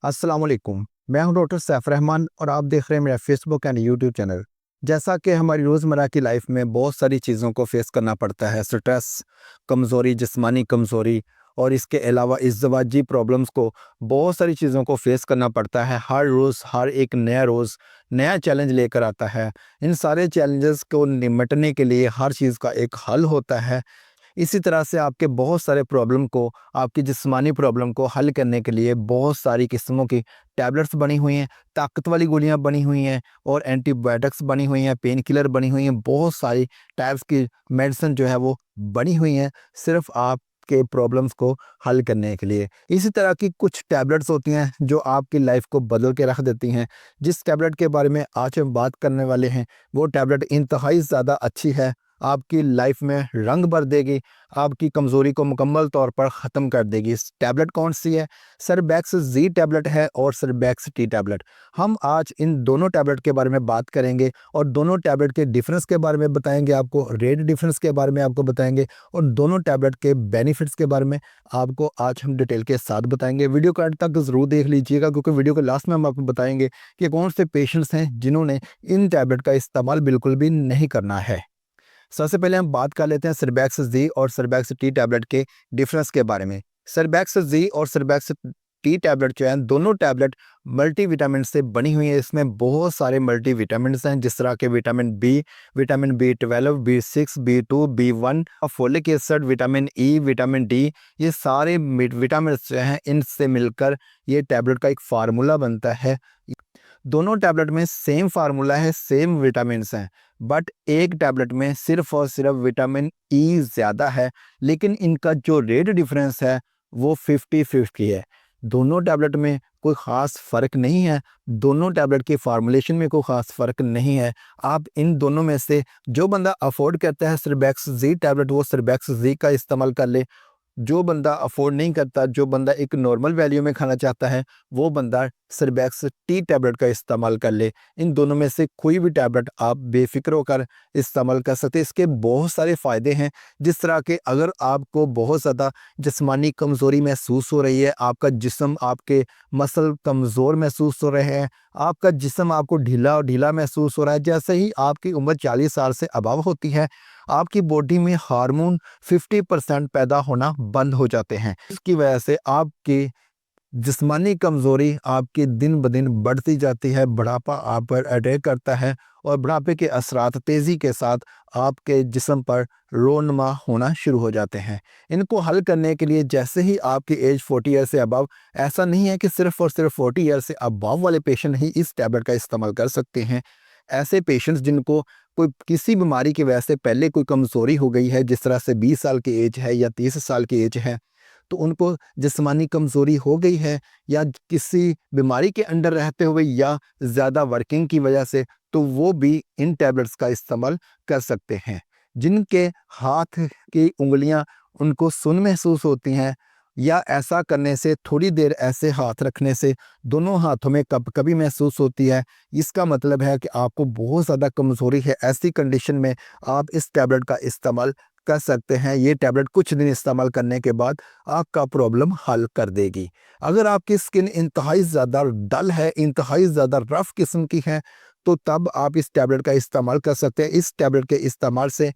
अस्सलाम वालेकुम। मैं हूं डॉक्टर सैफ रहमान और आप देख रहे हैं मेरा फेसबुक एंड यूट्यूब चैनल। जैसा कि हमारी रोज़मर्रा की लाइफ में बहुत सारी चीज़ों को फेस करना पड़ता है, स्ट्रेस, कमज़ोरी, जिस्मानी कमज़ोरी और इसके अलावा इज़्ज़वाजी प्रॉब्लम्स को, बहुत सारी चीज़ों को फेस करना पड़ता है। हर रोज़ हर एक नया रोज़ नया चैलेंज लेकर आता है। इन सारे चैलेंजेस को निपटने के लिए हर चीज़ का एक हल होता है। इसी तरह से आपके बहुत सारे प्रॉब्लम को, आपकी जिस्मानी प्रॉब्लम को हल करने के लिए बहुत सारी किस्मों की टैबलेट्स बनी हुई हैं, ताकत वाली गोलियाँ बनी हुई हैं और एंटीबायोटिक्स बनी हुई हैं, पेन किलर बनी हुई हैं, बहुत सारी टाइप्स की मेडिसिन जो है वो बनी हुई हैं, सिर्फ़ आपके प्रॉब्लम्स को हल करने के लिए। इसी तरह की कुछ टैबलेट्स होती हैं जो आपकी लाइफ़ को बदल के रख देती हैं। जिस टैबलेट के बारे में आज हम बात करने वाले हैं, वो टैबलेट इंतहाई ज़्यादा अच्छी है, आपकी लाइफ में रंग भर देगी, आपकी कमज़ोरी को मुकम्मल तौर पर ख़त्म कर देगी। इस टैबलेट कौन-सी है? सरबैक्स ज़ी टैबलेट है और सरबैक्स टी टैबलेट। हम आज इन दोनों टैबलेट के बारे में बात करेंगे और दोनों टैबलेट के डिफ़रेंस के बारे में बताएँगे आपको, रेट डिफ़रेंस के बारे में आपको बताएँगे और दोनों टैबलेट के बेनिफिट्स के बारे में आपको आज हम डिटेल के साथ बताएँगे। वीडियो को एंड तक ज़रूर देख लीजिएगा, क्योंकि वीडियो के लास्ट में हम आपको बताएँगे कि कौन से पेशेंट्स हैं जिन्होंने इन टैबलेट का इस्तेमाल बिल्कुल भी नहीं करना है। सबसे पहले हम बात कर लेते हैं सरबैक्स ज़ी और सरबैक्स टी टैबलेट के डिफरेंस के बारे में। सरबैक्स ज़ी और सरबैक्स टी टैबलेट जो हैं, दोनों टैबलेट मल्टीविटामिन से बनी हुई है। इसमें बहुत सारे मल्टीविटामिन्स हैं, जिस तरह के vitamin B 12, B 6, B 2, B 1, folic acid, vitamin E, vitamin D. ये सारे विटामिन जो हैं, इनसे मिलकर ये टैबलेट का एक फार्मूला बनता है। दोनों टैबलेट में सेम फार्मूला है, सेम विटामिन्स हैं, बट एक टैबलेट में सिर्फ और सिर्फ विटामिन ई ज़्यादा है, लेकिन इनका जो रेट डिफरेंस है वो 50-50 है। दोनों टैबलेट में कोई ख़ास फ़र्क नहीं है, दोनों टैबलेट की फार्मूलेशन में कोई ख़ास फ़र्क नहीं है। आप इन दोनों में से जो बंदा अफ़ोर्ड करता है सरबैक्स ज़ी टैबलेट, वो सरबैक्स ज़ी का इस्तेमाल कर ले। जो बंदा अफ़ोर्ड नहीं करता, जो बंदा एक नॉर्मल वैल्यू में खाना चाहता है, वो बंदा सरबैक्स टी टैबलेट का इस्तेमाल कर ले। इन दोनों में से कोई भी टैबलेट आप बेफ़िक्र होकर इस्तेमाल कर सकते हैं। इसके बहुत सारे फ़ायदे हैं, जिस तरह के अगर आपको बहुत ज़्यादा जिस्मानी कमज़ोरी महसूस हो रही है, आपका जिस्म, आपके मसल कमज़ोर महसूस हो रहे हैं, आपका जिस्म आपको ढीला-ढीला महसूस हो रहा है, जैसे ही आपकी उम्र 40 साल से अबव होती है, आपकी बॉडी में हार्मोन 50% पैदा होना बंद हो जाते हैं। इसकी वजह से आपकी जिस्मानी कमज़ोरी आपकी दिन ब दिन बढ़ती जाती है, बुढ़ापा आप पर अटैक करता है और बुढ़ापे के असरात तेज़ी के साथ आपके जिस्म पर रोनमा होना शुरू हो जाते हैं। इनको हल करने के लिए, जैसे ही आपकी एज 40 ईयर से अबव, ऐसा नहीं है कि सिर्फ़ और सिर्फ़ 40 ईयर से अबव वाले पेशेंट ही इस टैबलेट का इस्तेमाल कर सकते हैं। ऐसे पेशेंट्स जिनको कोई किसी बीमारी की वजह से पहले कोई कमज़ोरी हो गई है, जिस तरह से 20 साल की एज है या 30 साल की एज है, तो उनको जिस्मानी कमज़ोरी हो गई है या किसी बीमारी के अंडर रहते हुए या ज़्यादा वर्किंग की वजह से, तो वो भी इन टैबलेट्स का इस्तेमाल कर सकते हैं। जिनके हाथ की उँगलियाँ उनको सुन्न महसूस होती हैं या ऐसा करने से, थोड़ी देर ऐसे हाथ रखने से दोनों हाथों में कँपकँपी महसूस होती है, इसका मतलब है कि आपको बहुत ज़्यादा कमज़ोरी है। ऐसी कंडीशन में आप इस टैबलेट का इस्तेमाल कर सकते हैं। ये टैबलेट कुछ दिन इस्तेमाल करने के बाद आपका प्रॉब्लम हल कर देगी। अगर आपकी स्किन इंतहाई ज़्यादा डल है, इंतहाई ज़्यादा रफ़ किस्म की है, तो तब आप इस टैबलेट का इस्तेमाल कर सकते हैं। इस टैबलेट के इस्तेमाल से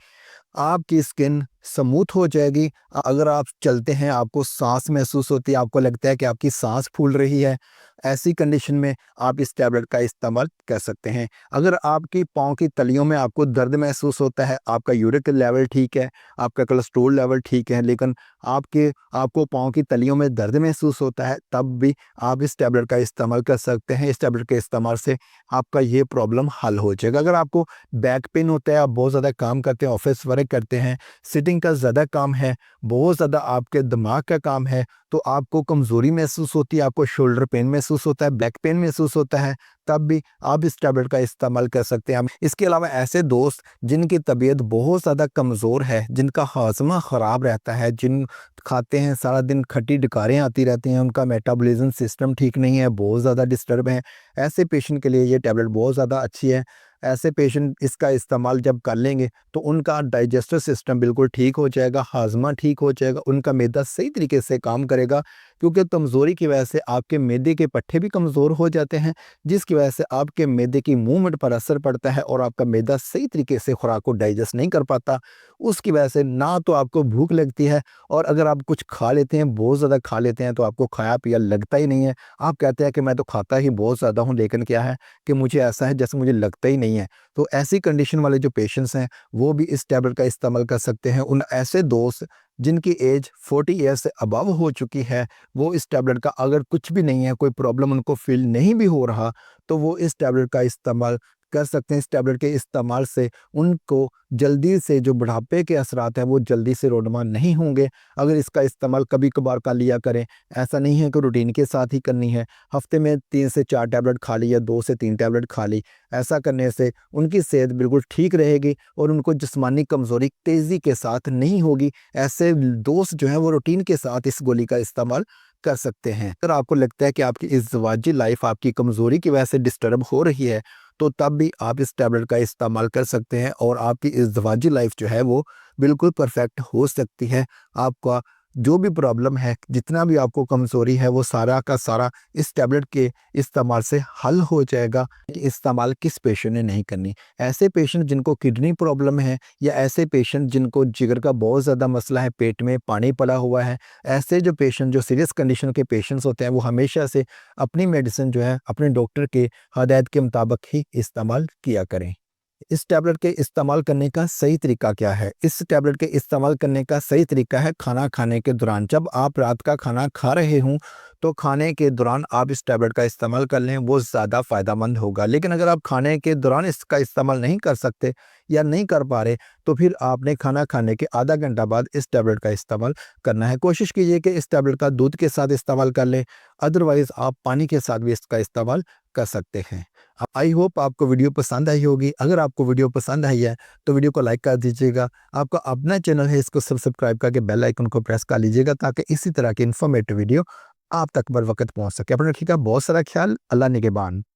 आपकी स्किन स्मूथ हो जाएगी। अगर आप चलते हैं, आपको साँस महसूस होती है, आपको लगता है कि आपकी साँस फूल रही है, ऐसी कंडीशन में आप इस टैबलेट का इस्तेमाल कर सकते हैं। अगर आपकी पाँव की तलियों में आपको दर्द महसूस होता है, आपका यूरिक लेवल ठीक है, आपका कोलेस्ट्रॉल लेवल ठीक है, लेकिन आपको पाँव की तलियों में दर्द महसूस होता है, तब भी आप इस टैबलेट का इस्तेमाल कर सकते हैं। इस टैबलेट के इस्तेमाल से आपका ये प्रॉब्लम हल हो जाएगा। अगर आपको बैक पेन होता है, आप बहुत ज़्यादा काम करते हैं, ऑफ़िस वर्क करते हैं, सिटिंग का ज़्यादा काम है, बहुत ज़्यादा आपके दिमाग का काम है, तो आपको कमज़ोरी महसूस होती है, आपको शोल्डर पेन महसूस होता है, बैक पेन महसूस होता है, तब भी आप इस टैबलेट का इस्तेमाल कर सकते हैं। इसके अलावा ऐसे दोस्त जिनकी तबीयत बहुत ज़्यादा कमज़ोर है, जिनका हाज़मा ख़राब रहता है, जिन खाते हैं सारा दिन, खट्टी डकारें आती रहती हैं, उनका मेटाबॉलिज़्म सिस्टम ठीक नहीं है, बहुत ज़्यादा डिस्टर्ब हैं, ऐसे पेशेंट के लिए ये टैबलेट बहुत ज़्यादा अच्छी है। ऐसे पेशेंट इसका इस्तेमाल जब कर लेंगे, तो उनका डाइजेस्टिव सिस्टम बिल्कुल ठीक हो जाएगा, हाज़मा ठीक हो जाएगा, उनका मैदा सही तरीके से काम करेगा, क्योंकि कमज़ोरी की वजह से आपके मैदे के पट्टे भी कमज़ोर हो जाते हैं, जिसकी वजह से आपके मैदे की मूवमेंट पर असर पड़ता है और आपका मैदा सही तरीके से खुराक को डाइजेस्ट नहीं कर पाता। उसकी वजह से ना तो आपको भूख लगती है, और अगर आप कुछ खा लेते हैं, बहुत ज़्यादा खा लेते हैं, तो आपको खाया पिया लगता ही नहीं है। आप कहते हैं कि मैं तो खाता ही बहुत ज़्यादा हूँ, लेकिन क्या है कि मुझे ऐसा है जैसे मुझे लगता ही नहीं है। तो ऐसी कंडीशन वाले जो पेशेंट्स हैं, वो भी इस टैबलेट का इस्तेमाल कर सकते हैं। उन ऐसे दोस्त जिनकी एज 40 ईयर्स से अबव हो चुकी है, वो इस टैबलेट का, अगर कुछ भी नहीं है, कोई प्रॉब्लम उनको फ़ील नहीं भी हो रहा, तो वो इस टैबलेट का इस्तेमाल कर सकते हैं। इस टैबलेट के इस्तेमाल से उनको जल्दी से जो बुढ़ापे के असरात हैं, वो जल्दी से रोडमा नहीं होंगे। अगर इसका इस्तेमाल कभी-कभार कर लिया करें, ऐसा नहीं है कि रूटीन के साथ ही करनी है। हफ़्ते में 3 से 4 टैबलेट खा ली या 2 से 3 टैबलेट खा ली। ऐसा करने से उनकी सेहत बिल्कुल ठीक रहेगी और उनको जिस्मानी कमज़ोरी तेज़ी के साथ नहीं होगी। ऐसे दोस्त जो हैं, वो रूटीन के साथ इस गोली का इस्तेमाल कर सकते हैं। अगर आपको लगता है कि आपकी इज़्दिवाजी लाइफ़ आपकी कमज़ोरी की वजह से डिस्टर्ब हो रही है, तो तब भी आप इस टैबलेट का इस्तेमाल कर सकते हैं और आपकी इज़्दिवाजी लाइफ़ जो है, वो बिल्कुल परफ़ेक्ट हो सकती है। आपका जो भी प्रॉब्लम है, जितना भी आपको कमज़ोरी है, वो सारा का सारा इस टैबलेट के इस्तेमाल से हल हो जाएगा। इस्तेमाल किस पेशेंट ने नहीं करनी? ऐसे पेशेंट जिनको किडनी प्रॉब्लम है, या ऐसे पेशेंट जिनको जिगर का बहुत ज़्यादा मसला है, पेट में पानी पड़ा हुआ है, ऐसे जो पेशेंट, जो सीरियस कंडीशन के पेशेंट्स होते हैं, वो हमेशा से अपनी मेडिसिन जो है, अपने डॉक्टर के हदायत के मुताबिक ही इस्तेमाल किया करें। इस टैबलेट के इस्तेमाल करने का सही तरीका क्या है? इस टैबलेट के इस्तेमाल करने का सही तरीका है खाना खाने के दौरान। जब आप रात का खाना खा रहे हों, तो खाने के दौरान आप इस टैबलेट का इस्तेमाल कर लें, वो ज़्यादा फ़ायदेमंद होगा। लेकिन अगर आप खाने के दौरान इसका इस्तेमाल नहीं कर सकते या नहीं कर पा रहे, तो फिर आपने खाना खाने के आधा घंटा बाद इस टैबलेट का इस्तेमाल करना है। कोशिश कीजिए कि इस टैबलेट का दूध के साथ इस्तेमाल कर लें, अदरवाइज़ आप पानी के साथ भी इसका इस्तेमाल कर सकते हैं। आई होप आपको वीडियो पसंद आई होगी। अगर आपको वीडियो पसंद आई है, तो वीडियो को लाइक कर दीजिएगा। आपका अपना चैनल है, इसको सब्सक्राइब करके बेल आइकन को प्रेस कर लीजिएगा, ताकि इसी तरह की इन्फॉर्मेटिव वीडियो आप तक बर वक़्त पहुँच सके। अपना रखिएगा बहुत सारा ख्याल। अल्लाह निगहबान।